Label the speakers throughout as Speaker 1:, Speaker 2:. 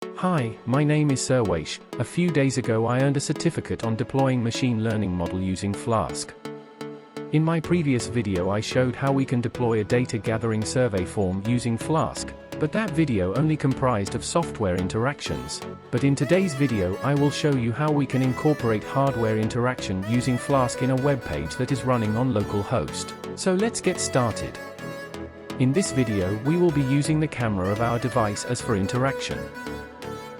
Speaker 1: Hi, my name is Serwaish. A few days ago I earned a certificate on deploying machine learning model using Flask. In my previous video I showed how we can deploy a data gathering survey form using Flask, but that video only comprised of software interactions. But in today's video I will show you how we can incorporate hardware interaction using Flask in a web page that is running on localhost. So let's get started. In this video we will be using the camera of our device as for interaction.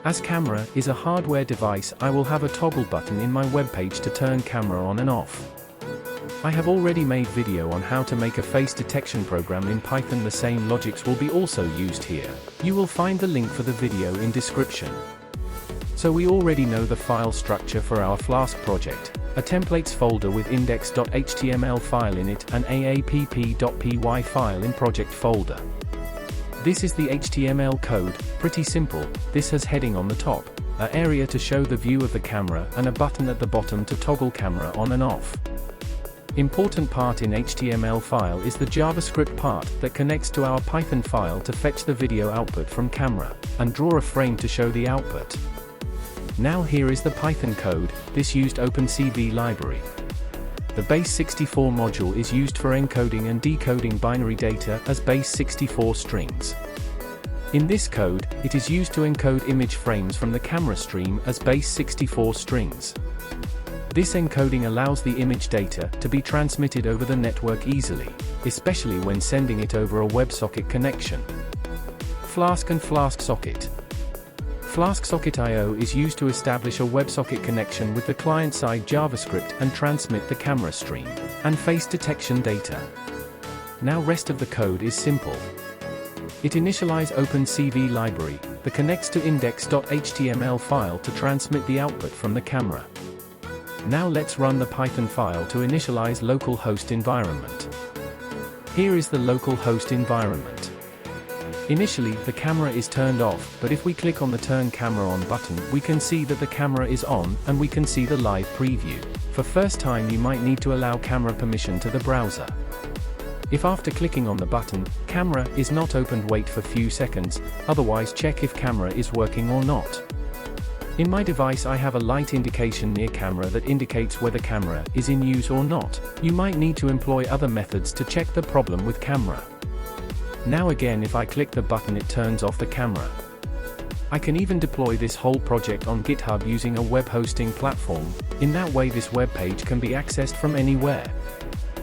Speaker 1: As camera is a hardware device, I will have a toggle button in my web page to turn camera on and off. I have already made video on how to make a face detection program in Python. The same logics will be also used here. You will find the link for the video in description. So we already know the file structure for our Flask project, a templates folder with index.html file in it and aapp.py file in project folder. This is the HTML code, pretty simple. This has heading on the top, an area to show the view of the camera and a button at the bottom to toggle camera on and off. Important part in HTML file is the JavaScript part that connects to our Python file to fetch the video output from camera, and draw a frame to show the output. Now here is the Python code. This used OpenCV library. The base64 module is used for encoding and decoding binary data as base64 strings. In this code, it is used to encode image frames from the camera stream as base64 strings. This encoding allows the image data to be transmitted over the network easily, especially when sending it over a WebSocket connection. Flask and Flask socket. Flask socket I/O is used to establish a WebSocket connection with the client-side JavaScript and transmit the camera stream and face detection data. Now rest of the code is simple. It initialize OpenCV library that connects to index.html file to transmit the output from the camera. Now let's run the Python file to initialize localhost environment. Here is the localhost environment. Initially, the camera is turned off, but if we click on the Turn Camera On button, we can see that the camera is on, and we can see the live preview. For first time you might need to allow camera permission to the browser. If after clicking on the button, camera is not opened, wait for few seconds, otherwise check if camera is working or not. In my device I have a light indication near camera that indicates whether camera is in use or not. You might need to employ other methods to check the problem with camera. Now again, if I click the button it turns off the camera. I can even deploy this whole project on GitHub using a web hosting platform. In that way this web page can be accessed from anywhere.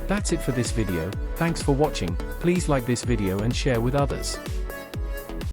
Speaker 1: That's it for this video. Thanks for watching. Please like this video and share with others.